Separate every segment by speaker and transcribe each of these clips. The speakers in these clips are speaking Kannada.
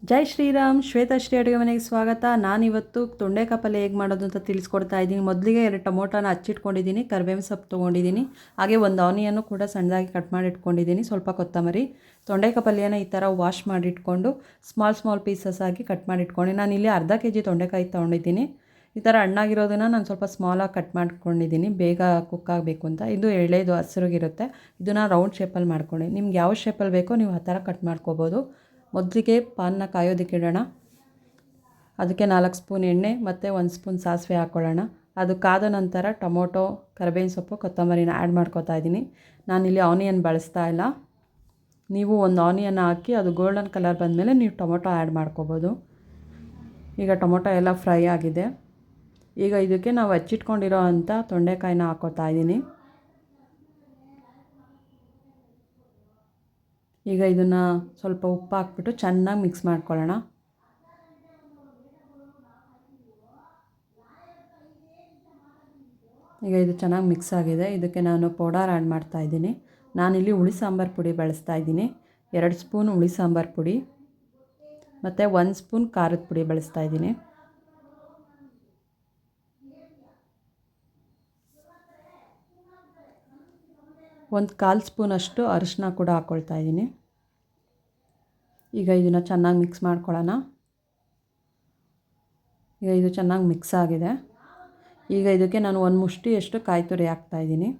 Speaker 1: ಜೈ ಶ್ರೀರಾಮ್. ಶ್ವೇತಾಶ್ರೀ ಅಡುಗೆ ಮನೆಗೆ ಸ್ವಾಗತ. ನಾನಿವತ್ತು ತೊಂಡೆಕಾಯಿ ಪಲ್ಯ ಹೇಗೆ ಮಾಡೋದು ಅಂತ ತಿಳಿಸ್ಕೊಡ್ತಾ ಇದ್ದೀನಿ. ಮೊದಲಿಗೆ 2 ಟೊಮೊಟೊನ ಹಚ್ಚಿಟ್ಕೊಂಡಿದ್ದೀನಿ, ಕರಿಬೇವಿನ ಸೊಪ್ಪು ತೊಗೊಂಡಿದ್ದೀನಿ, ಹಾಗೆ ಒಂದು ಆನಿಯನ್ನು ಕೂಡ ಸಣ್ಣದಾಗಿ ಕಟ್ ಮಾಡಿ ಇಟ್ಕೊಂಡಿದ್ದೀನಿ, ಸ್ವಲ್ಪ ಕೊತ್ತಂಬರಿ. ತೊಂಡೆಕಾಯಿ ಪಲ್ಯನ ಈ ಥರ ವಾಶ್ ಮಾಡಿಟ್ಕೊಂಡು ಸ್ಮಾಲ್ ಪೀಸಸ್ ಆಗಿ ಕಟ್ ಮಾಡಿ ಇಟ್ಕೊಂಡು, ನಾನು ಇಲ್ಲಿ ಅರ್ಧ kg ತೊಂಡೆಕಾಯಿ ತೊಗೊಂಡಿದ್ದೀನಿ. ಈ ಥರ ಹಣ್ಣಾಗಿರೋದನ್ನು ನಾನು ಸ್ವಲ್ಪ ಸ್ಮಾಲಾಗಿ ಕಟ್ ಮಾಡ್ಕೊಂಡಿದ್ದೀನಿ, ಬೇಗ ಕುಕ್ ಆಗಬೇಕು ಅಂತ. ಇದು ಎಳೆದು ಹಸಿರುಗಿರುತ್ತೆ, ಇದನ್ನು ರೌಂಡ್ ಶೇಪಲ್ಲಿ ಮಾಡ್ಕೊಂಡು, ನಿಮ್ಗೆ ಯಾವ ಶೇಪಲ್ಲಿ ಬೇಕೋ ನೀವು ಆ ಥರ ಕಟ್ ಮಾಡ್ಕೋಬೋದು. ಮೊದಲಿಗೆ ಪಾನ್ನ ಕಾಯೋದಕ್ಕೆ ಇಡೋಣ. ಅದಕ್ಕೆ 4 ಸ್ಪೂನ್ ಎಣ್ಣೆ ಮತ್ತು 1 ಸ್ಪೂನ್ ಸಾಸಿವೆ ಹಾಕ್ಕೊಳ್ಳೋಣ. ಅದು ಕಾದ ನಂತರ ಟೊಮೊಟೊ, ಕರಿಬೇವಿನ ಸೊಪ್ಪು, ಕೊತ್ತಂಬರಿನ ಆ್ಯಡ್ ಮಾಡ್ಕೊತಾ ಇದ್ದೀನಿ. ನಾನಿಲ್ಲಿ ಆನಿಯನ್ ಬಳಸ್ತಾ ಇಲ್ಲ. ನೀವು ಒಂದು ಆನಿಯನ್ ಹಾಕಿ ಅದು ಗೋಲ್ಡನ್ ಕಲರ್ ಬಂದಮೇಲೆ ನೀವು ಟೊಮೊಟೊ ಆ್ಯಡ್ ಮಾಡ್ಕೋಬೋದು. ಈಗ ಟೊಮೊಟೊ ಎಲ್ಲ ಫ್ರೈ ಆಗಿದೆ. ಈಗ ಇದಕ್ಕೆ ನಾವು ಹಚ್ಚಿಟ್ಕೊಂಡಿರೋ ಅಂಥ ತೊಂಡೆಕಾಯಿನ ಹಾಕ್ಕೋತಾ ಇದ್ದೀನಿ. ಈಗ ಇದನ್ನು ಸ್ವಲ್ಪ ಉಪ್ಪು ಹಾಕ್ಬಿಟ್ಟು ಚೆನ್ನಾಗಿ ಮಿಕ್ಸ್ ಮಾಡ್ಕೊಳ್ಳೋಣ. ಈಗ ಇದು ಚೆನ್ನಾಗಿ ಮಿಕ್ಸ್ ಆಗಿದೆ. ಇದಕ್ಕೆ ನಾನು ಪೌಡರ್ ಆ್ಯಡ್ ಮಾಡ್ತಾಯಿದ್ದೀನಿ. ನಾನಿಲ್ಲಿ ಹುಳಿ ಸಾಂಬಾರು ಪುಡಿ ಬಳಸ್ತಾ ಇದ್ದೀನಿ. 2 ಸ್ಪೂನ್ ಹುಳಿ ಸಾಂಬಾರು ಪುಡಿ ಮತ್ತು 1 ಸ್ಪೂನ್ ಖಾರದ ಪುಡಿ ಬಳಸ್ತಾ ಇದ್ದೀನಿ. ಒಂದು 1/4 ಸ್ಪೂನಷ್ಟು ಅರಿಶಿನ ಕೂಡ ಹಾಕ್ಕೊಳ್ತಾ ಇದ್ದೀನಿ. ಈಗ ಇದನ್ನು ಚೆನ್ನಾಗಿ ಮಿಕ್ಸ್ ಮಾಡ್ಕೊಳ್ಳೋಣ. ಈಗ ಇದು ಚೆನ್ನಾಗಿ ಮಿಕ್ಸ್ ಆಗಿದೆ. ಈಗ ಇದಕ್ಕೆ ನಾನು 1 ಮುಷ್ಟಿಯಷ್ಟು ಕಾಯಿ ತುರಿ ಹಾಕ್ತಾಯಿದ್ದೀನಿ.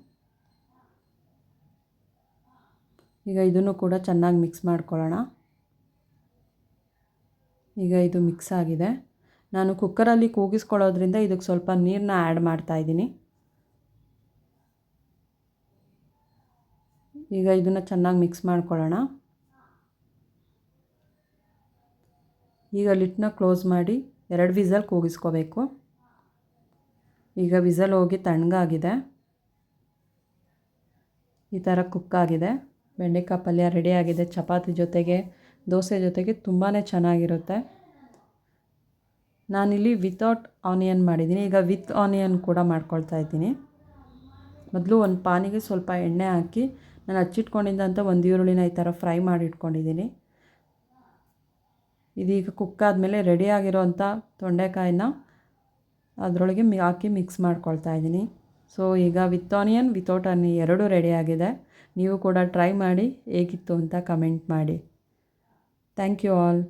Speaker 1: ಈಗ ಇದನ್ನು ಕೂಡ ಚೆನ್ನಾಗಿ ಮಿಕ್ಸ್ ಮಾಡ್ಕೊಳ್ಳೋಣ. ಈಗ ಇದು ಮಿಕ್ಸ್ ಆಗಿದೆ. ನಾನು ಕುಕ್ಕರಲ್ಲಿ ಕೂಗಿಸ್ಕೊಳ್ಳೋದ್ರಿಂದ ಇದಕ್ಕೆ ಸ್ವಲ್ಪ ನೀರನ್ನ ಆ್ಯಡ್ ಮಾಡ್ತಾಯಿದ್ದೀನಿ. ಈಗ ಇದನ್ನು ಚೆನ್ನಾಗಿ ಮಿಕ್ಸ್ ಮಾಡ್ಕೊಳ್ಳೋಣ. ಈಗ ಲಿಡ್ನ ಕ್ಲೋಸ್ ಮಾಡಿ 2 ವಿಸಲ್ ಕೂಗಿಸ್ಕೋಬೇಕು. ಈಗ ವಿಸಲ್ ಹೋಗಿ ತಣ್ಣಗಾಗಿದೆ. ಈ ಥರ ಕುಕ್ಕಾಗಿದೆ. ಬೆಂಡೆಕಾಯಿ ಪಲ್ಯ ರೆಡಿಯಾಗಿದೆ. ಚಪಾತಿ ಜೊತೆಗೆ, ದೋಸೆ ಜೊತೆಗೆ ತುಂಬಾ ಚೆನ್ನಾಗಿರುತ್ತೆ. ನಾನಿಲ್ಲಿ ವಿತೌಟ್ ಆನಿಯನ್ ಮಾಡಿದ್ದೀನಿ. ಈಗ ವಿತ್ ಆನಿಯನ್ ಕೂಡ ಮಾಡ್ಕೊಳ್ತಾ ಇದ್ದೀನಿ. ಮೊದಲು ಒಂದು ಪಾನಿಗೆ ಸ್ವಲ್ಪ ಎಣ್ಣೆ ಹಾಕಿ ನಾನು ಹಚ್ಚಿಟ್ಕೊಂಡಿದ್ದಂಥ ಒಂದು ಈರುಳ್ಳಿನ ಈ ಥರ ಫ್ರೈ ಮಾಡಿ ಇಟ್ಕೊಂಡಿದ್ದೀನಿ. ಇದೀಗ ಕುಕ್ಕಾದಮೇಲೆ ರೆಡಿಯಾಗಿರೋವಂಥ ತೊಂಡೆಕಾಯಿನ ಅದರೊಳಗೆ ಹಾಕಿ ಮಿಕ್ಸ್ ಮಾಡ್ಕೊಳ್ತಾ ಇದ್ದೀನಿ. ಸೊ ಈಗ ವಿತ್ ಆನಿಯನ್, ವಿತೌಟ್ ಆನಿಯನ್ ಎರಡೂ ರೆಡಿಯಾಗಿದೆ. ನೀವು ಕೂಡ ಟ್ರೈ ಮಾಡಿ ಹೇಗಿತ್ತು ಅಂತ ಕಮೆಂಟ್ ಮಾಡಿ. Thank you all.